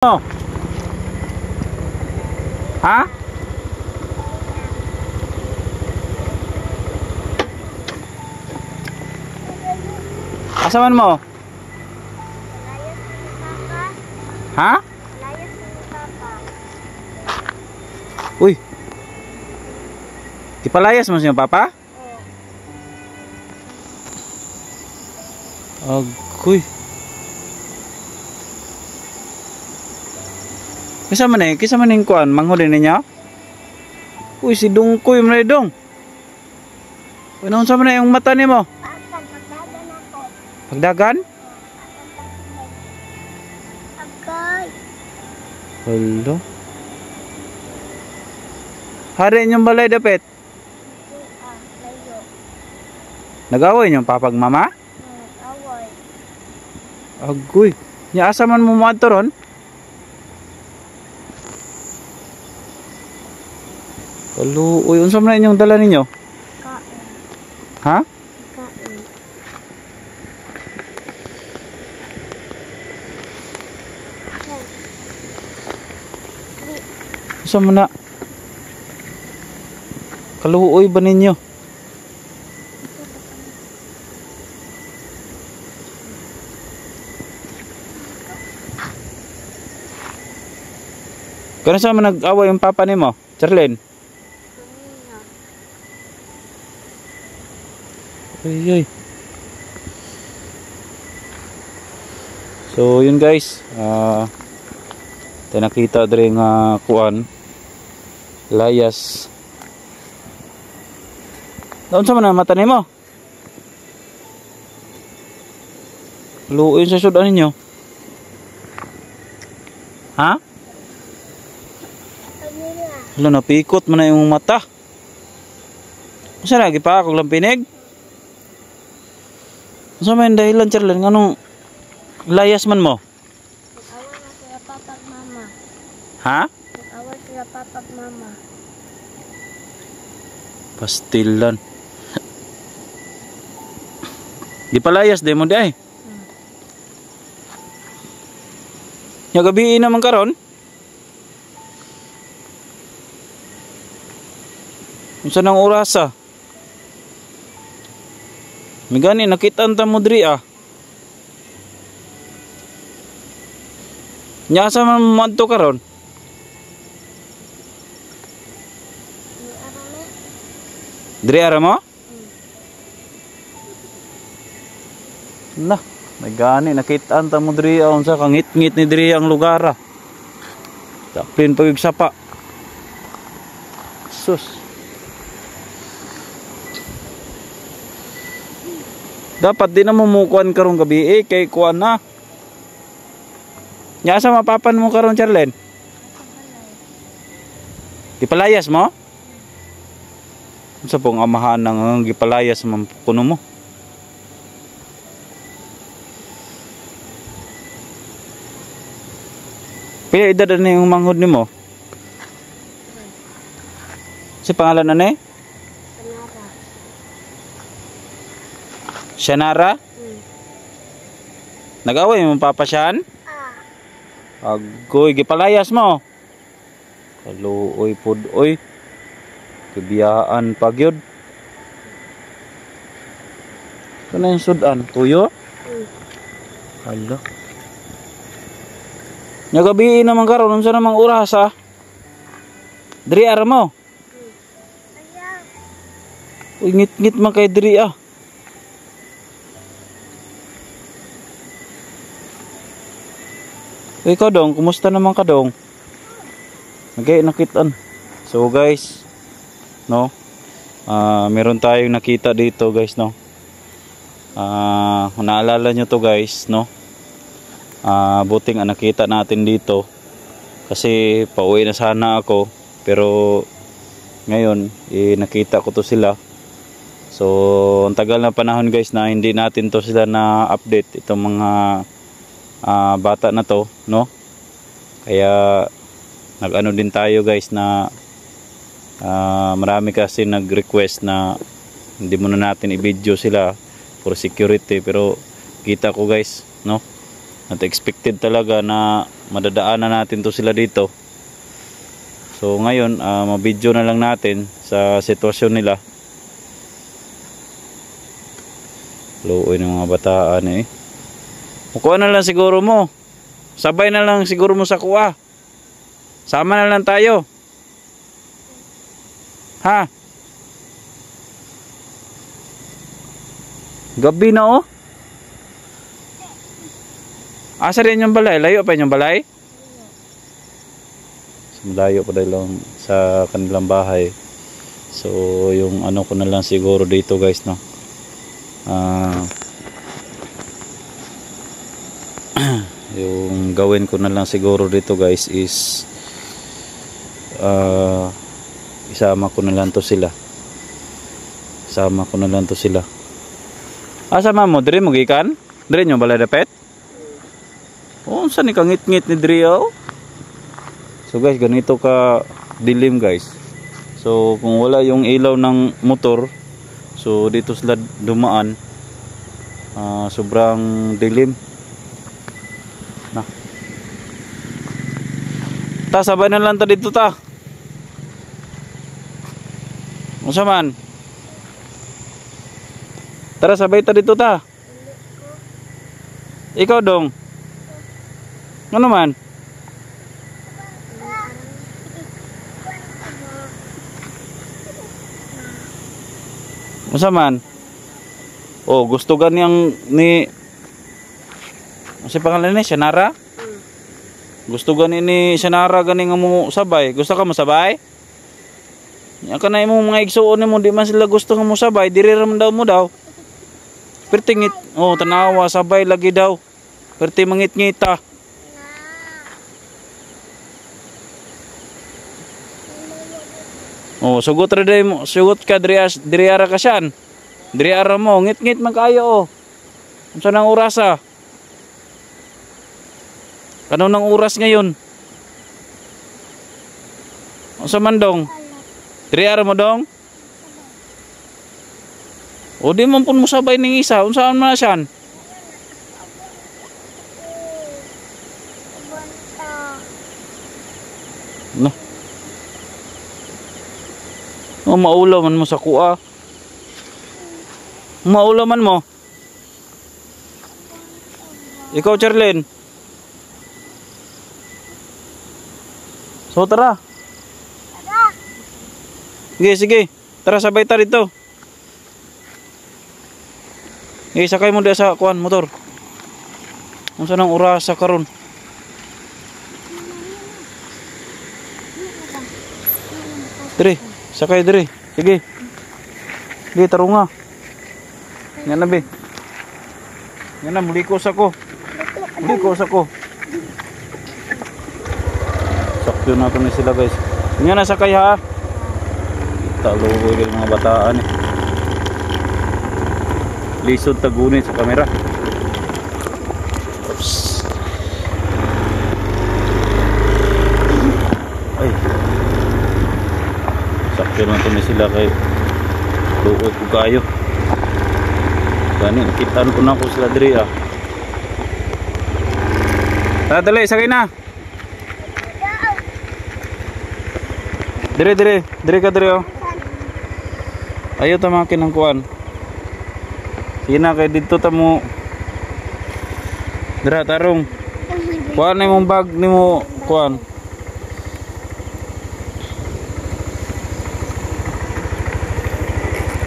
Oh. Ha? Asaman mo? Ha? Uy. Ipalayas mo siya, Papa? Agoy. Kisa man yung kuan, manghuli ninyo? Uy, si Dungkoy mo na dong. Uy, naunsa man na yung mata ni mo? Pagdagan ako. Pagdagan? Agay. Hello? Hari niyong balay dapit? Layo. Nag-away niyong papag mama? Away. Agoy. Nya asa man mo moadto ron? Hello, uy, unsa man na inyong dala ninyo? Kain. Ha? Kain. Unsa man na? Kaluoy ba ninyo? Kano sa man nag-away yung papa nimo, Charlene? Ay. So yun guys, tayo nakita diri nga kuan layas. Daon sa man ang mata nimo? Luoy sa sudan ninyo. Ha? Hala, napikot man na yung mata. Masa lagi pa ako lampinig? Masa may dahilan, Charlene? Anong layas man mo? Nag-away na sila papag mama. Ha? Nag-away sila papag mama. Pastilan. Di palayas, di mo di ay. Nya gabi naman karon. Unsa nang orasa? Migani nakita ta mo diri ah. Nya asa man madto karon? Ni arame. Diri ara mo? Nah, migani nakita ta mo diri ah, unsa kang ngit-ngit ni diri ang lugar ah. Taplin pagig sapa. Sus. Dapat din na mumukuan karong gabi kay kuan na. Nya sa mapapan mo karon, Charlene? Gipalayas mo? Unsa pong amahan nang gipalayas man kuno mo? Pila edad na yung manghod nimo? Si pangalan na ni? Panara. Shanara? Nag-away mo papasyan? Agoy, gipalayas mo. Kaluoy pud oy. Kibiyaan pagyod. Kana yung sudan, tuyo? Hala. Nya gabi naman karon unsa namang oras ha? Diri ara mo. Uy, ngit-ngit man kay diri ah. Uy, Kadong, kumusta naman Kadong? Okay, nakitaan. So guys, no, meron tayong nakita dito guys, no. Naalala nyo to guys, no. Buting nakita natin dito. Kasi pauwi na sana ako, pero ngayon nakita ko to sila. So ang tagal na panahon guys na hindi natin to sila na update itong mga bata na to, no. Kaya nag-ano din tayo guys na marami kasi nag-request na hindi muna natin i-video sila for security, pero kita ko guys, no, At expected talaga na madadaanan natin to sila dito. So ngayon, mabidyo na lang natin sa sitwasyon nila. Luoy ng mga bataan eh. Kuha na lang siguro mo. Sabay na lang siguro mo sa kuha. Sama na lang tayo. Ha? Gabi na oh. Asa rin yung balay? Layo pa yung balay? Malayo pa lang sa kanilang bahay. So yung ano ko na lang siguro dito guys, no. Yung gawin ko na lang siguro dito guys is isama ko na lang to sila. Sama ko na lang to sila. Sama mo dire mo gikan? Dire nyo balay dapet? Oh, saan ni kangit-ngit ni Drio? So guys, ganito ka dilim guys. So kung wala yung ilaw ng motor, so dito sila dumaan. Sobrang dilim. Na. Ta, sabay na lang ta dito ta. Unsa man? Tara, sabay ta dito ta. Ikaw dong. Ano man? Unsa man? Oh, gusto ganiyang ni ano pangalan ni Shanara? Gusto gani ni Shanara gani nga mo sabay. Gusto ka mo sabay? Nya kanay mo mga igsuon nimo di man sila gusto nga mo sabay, diri ra man daw mo daw. Pertingit. Oh, tanawa sabay lagi daw. Perti mangit-ngita. Oh, sugot ra day mo, sugot ka diri ara ka siyan. Diri ara mo, ngit-ngit man kayo oh. Unsa nang oras ah? Ano nang oras ngayon? Unsa man dong? Diri ara mo dong? O di man pun mo sabay ning isa, unsaan man siyan? No. Oh, maulaw man mo sa kuha. Maulaw man mo. Ikaw, Charlene. So, tara. Sige, sige. Tara, sabay ta dito. Sakay mo dia sa kuan motor. Unsa nang oras sa karon? Dire, sakay dire. Sige. Di tarunga. Yan na be. Yan na, mulikos ako. Mulikos ako. Sakto na ito sila guys. Yan na, sakay ha. Taluhoy ng mga bataan eh. Lisod tagunit sa kamera. Oops. Ay. Sakto na ito sila kay luoy ko kayo. Gani, nakitaan ko na ako sila diri ah. Tara, dali, sakay na. Dire, dire. Dire ka, dire oh. Ayaw tamakin ang kuwan. Sige na, kaya dito tamo. Dira, tarong. Kuwan na yung bag ni mo, kuwan.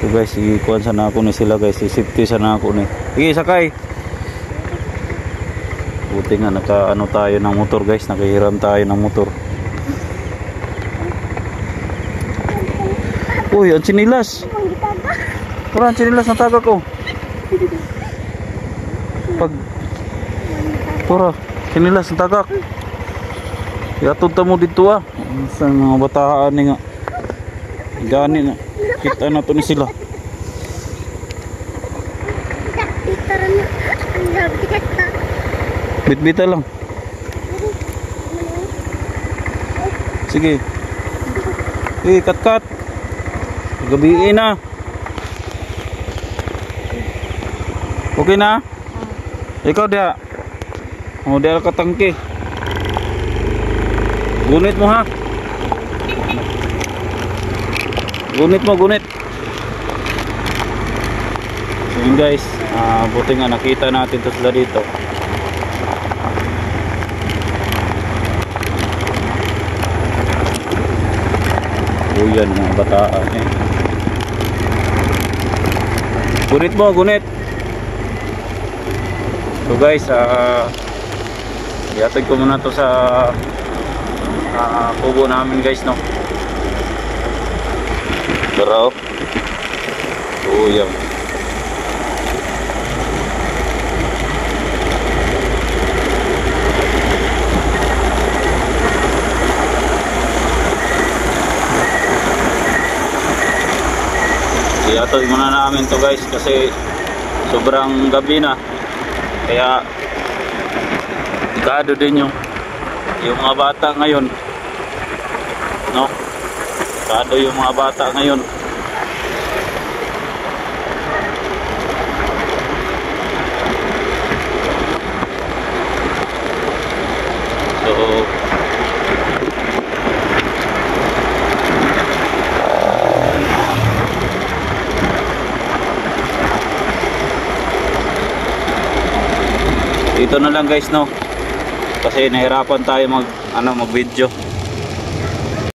So guys, ikuan sana ako ni sila guys, safety sana ako ni. Sige, sakay. Buti nga naka ano tayo ng motor guys, nakahiram tayo ng motor. Uy, ang sinilas. Tara, ang sinilas na taga ko. Pag tara, sinilas na tagak. Yatod ta mo dito ah. Sa mga bataan ni nga. Gani na. Kita na to ni sila. Bit-bita lang. Sige. Kat-kat. Gabiin na. Okay na? Ikaw dia. Model katangke. Gunit mo ha. Gunit mo, gunit. So yun guys, buti nga nakita natin to sila dito. O yan mga bataan eh. Gunit mo, gunit. So guys, iatid ko muna to sa kubo namin guys, no. Pero oh yan. Iatid muna namin to guys kasi sobrang gabi na, kaya delikado din yung mga bata ngayon, no? Delikado yung mga bata ngayon. So ito na lang guys, no, kasi nahirapan tayo mag video.